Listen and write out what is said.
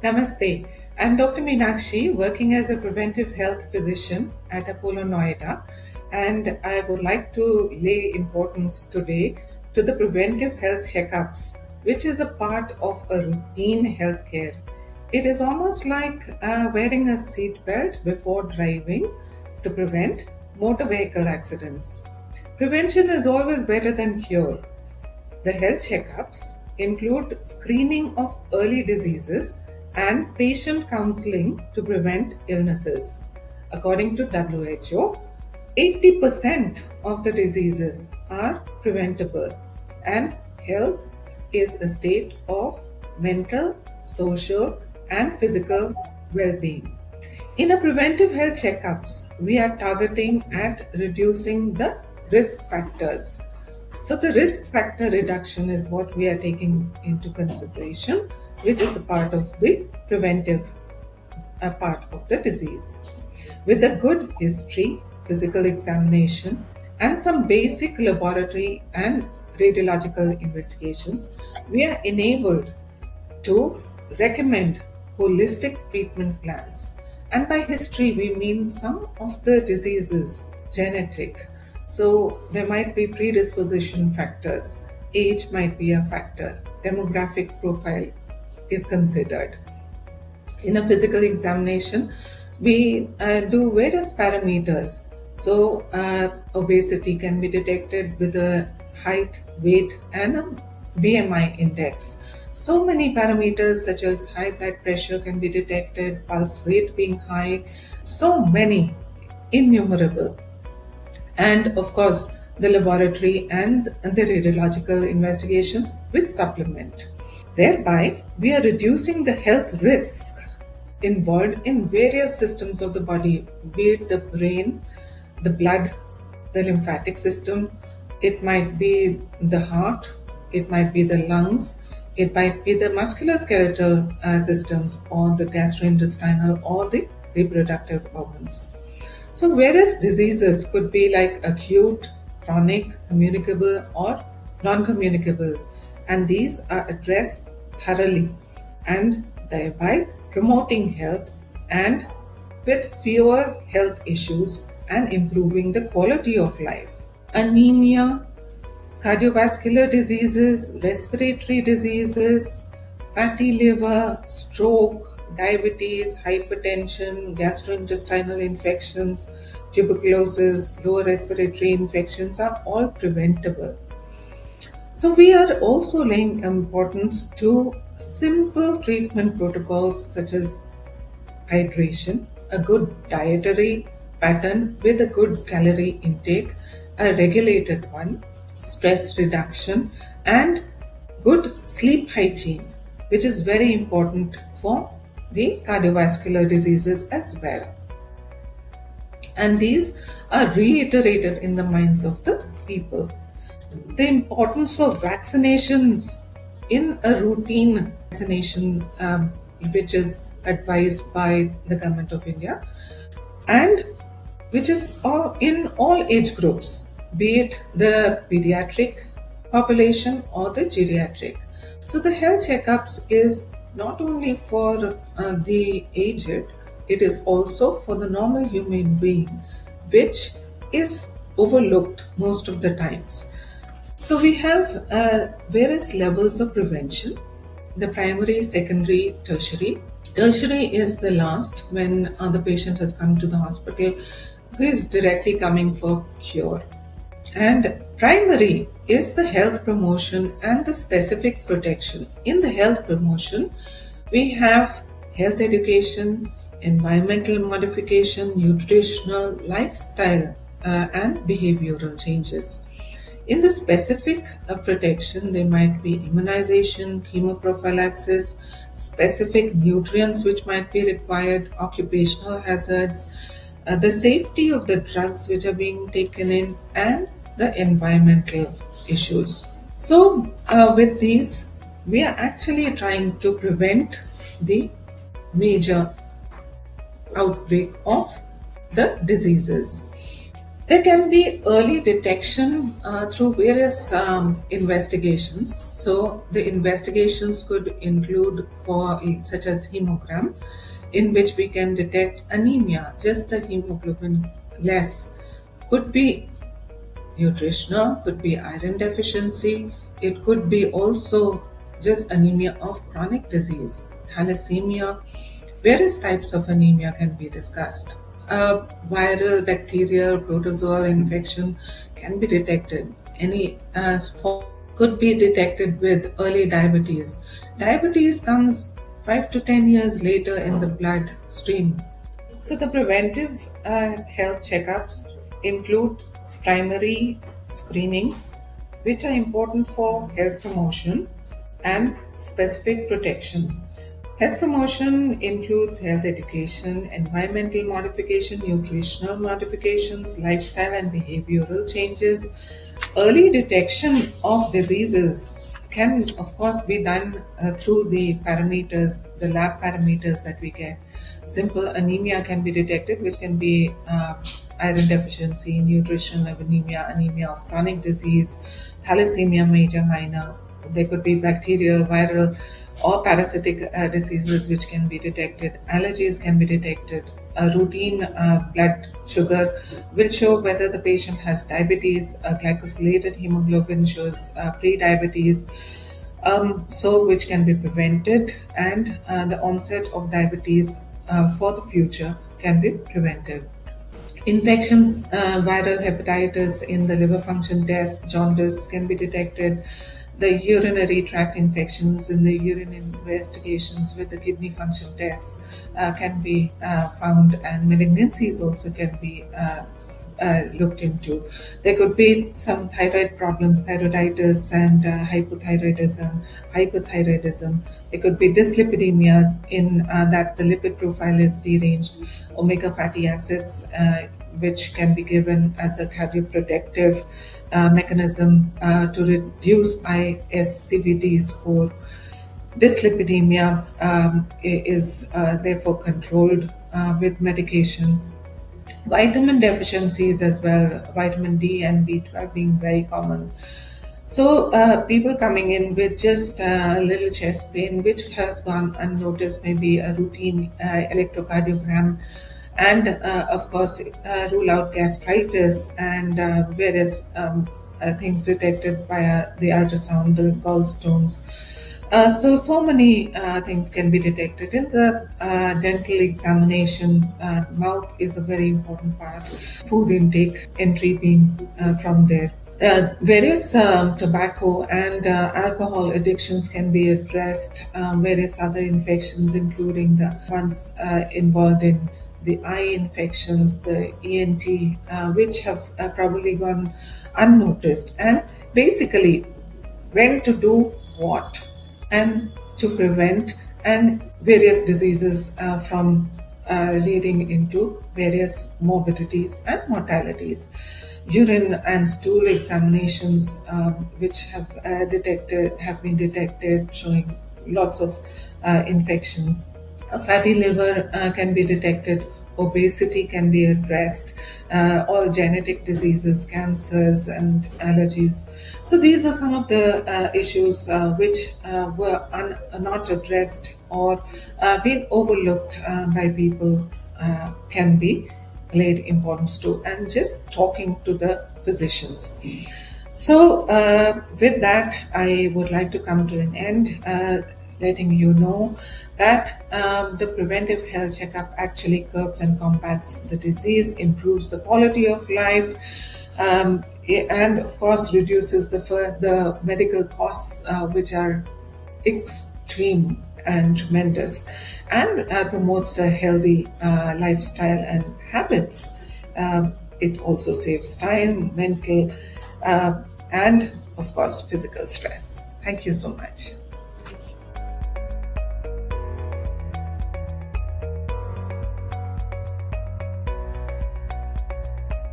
Namaste. I'm Dr. Meenakshi, working as a preventive health physician at Apollo Noida, and I would like to lay importance today to the preventive health checkups, which is a part of a routine healthcare. It is almost like wearing a seatbelt before driving to prevent motor vehicle accidents. Prevention is always better than cure. The health checkups include screening of early diseases and patient counseling to prevent illnesses. According to WHO, 80% of the diseases are preventable, and health is a state of mental, social, and physical well being. In a preventive health checkups, we are targeting at reducing the risk factors. So the risk factor reduction is what we are taking into consideration, which is a part of the preventive part of the disease. With a good history, physical examination, and some basic laboratory and radiological investigations, we are enabled to recommend holistic treatment plans. And by history, we mean some of the diseases genetic. So there might be predisposition factors, age might be a factor, demographic profile is considered. In a physical examination, we do various parameters. So obesity can be detected with a height, weight, and a BMI index. So many parameters such as high blood pressure can be detected, pulse rate being high, so many, innumerable. And of course, the laboratory and the radiological investigations with supplement. Thereby, we are reducing the health risk involved in various systems of the body, be it the brain, the blood, the lymphatic system, it might be the heart, it might be the lungs, it might be the musculoskeletal systems, or the gastrointestinal, or the reproductive organs. So various diseases could be like acute, chronic, communicable, or non-communicable, and these are addressed thoroughly and thereby promoting health and with fewer health issues and improving the quality of life. Anemia, cardiovascular diseases, respiratory diseases, fatty liver, stroke, diabetes, hypertension, gastrointestinal infections, tuberculosis, lower respiratory infections are all preventable. So we are also laying importance to simple treatment protocols such as hydration, a good dietary pattern with a good calorie intake, a regulated one, stress reduction, and good sleep hygiene, which is very important for the cardiovascular diseases as well. And these are reiterated in the minds of the people. The importance of vaccinations in a routine vaccination, which is advised by the Government of India, and which is in all age groups, be it the pediatric population or the geriatric. So the health checkups is not only for the aged, it is also for the normal human being, which is overlooked most of the times. So we have various levels of prevention: the primary, secondary, tertiary. Tertiary is the last, when the patient has come to the hospital, who is directly coming for cure. And primary is the health promotion and the specific protection. In the health promotion, we have health education, environmental modification, nutritional, lifestyle, and behavioral changes. In the specific protection, there might be immunization, chemoprophylaxis, specific nutrients which might be required, occupational hazards, the safety of the drugs which are being taken in, and the environmental issues. So, with these, we are actually trying to prevent the major outbreak of the diseases. There can be early detection through various investigations. So the investigations could include for such as hemogram, in which we can detect anemia, just a hemoglobin less. Could be nutritional, could be iron deficiency, it could be also just anemia of chronic disease, thalassemia. Various types of anemia can be discussed. Viral, bacterial, protozoal infection can be detected. Any form could be detected with early diabetes. Diabetes comes 5 to 10 years later in the bloodstream. So, the preventive health checkups include primary screenings, which are important for health promotion and specific protection. Health promotion includes health education, environmental modification, nutritional modifications, lifestyle and behavioral changes. Early detection of diseases can, of course, be done through the parameters, the lab parameters that we get. Simple anemia can be detected, which can be iron deficiency, nutritional anemia, anemia of chronic disease, thalassemia major, minor. There could be bacterial, viral, or parasitic diseases which can be detected. Allergies can be detected. A routine blood sugar will show whether the patient has diabetes. A glycosylated hemoglobin shows pre-diabetes, so which can be prevented, and the onset of diabetes for the future can be prevented. Infections, viral hepatitis in the liver function test, jaundice can be detected. The urinary tract infections in the urine investigations with the kidney function tests can be found, and malignancies also can be looked into. There could be some thyroid problems, thyroiditis and hypothyroidism. There could be dyslipidemia in that the lipid profile is deranged, omega fatty acids, which can be given as a cardioprotective mechanism to reduce ISCVD score. Dyslipidemia is therefore controlled with medication. Vitamin deficiencies as well, vitamin D and B12 being very common. So, people coming in with just a little chest pain, which has gone unnoticed, maybe a routine electrocardiogram, and of course, rule out gastritis and various things detected via the ultrasound, the gallstones. So many things can be detected in the dental examination. Mouth is a very important part. Food intake, entry being from there. Various tobacco and alcohol addictions can be addressed. Various other infections, including the ones involved in the eye infections, the ENT, which have probably gone unnoticed. And basically, when to do what and to prevent and various diseases from leading into various morbidities and mortalities. Urine and stool examinations, which have been detected, showing lots of infections. A fatty liver can be detected, obesity can be addressed, all genetic diseases, cancers, and allergies. So, these are some of the issues which were not addressed or being overlooked by people, can be laid importance to, and just talking to the physicians. So, with that, I would like to come to an end, letting you know that the preventive health checkup actually curbs and combats the disease, improves the quality of life, and of course reduces the medical costs, which are extreme and tremendous, and promotes a healthy lifestyle and habits. It also saves time, mental, and of course physical stress. Thank you so much.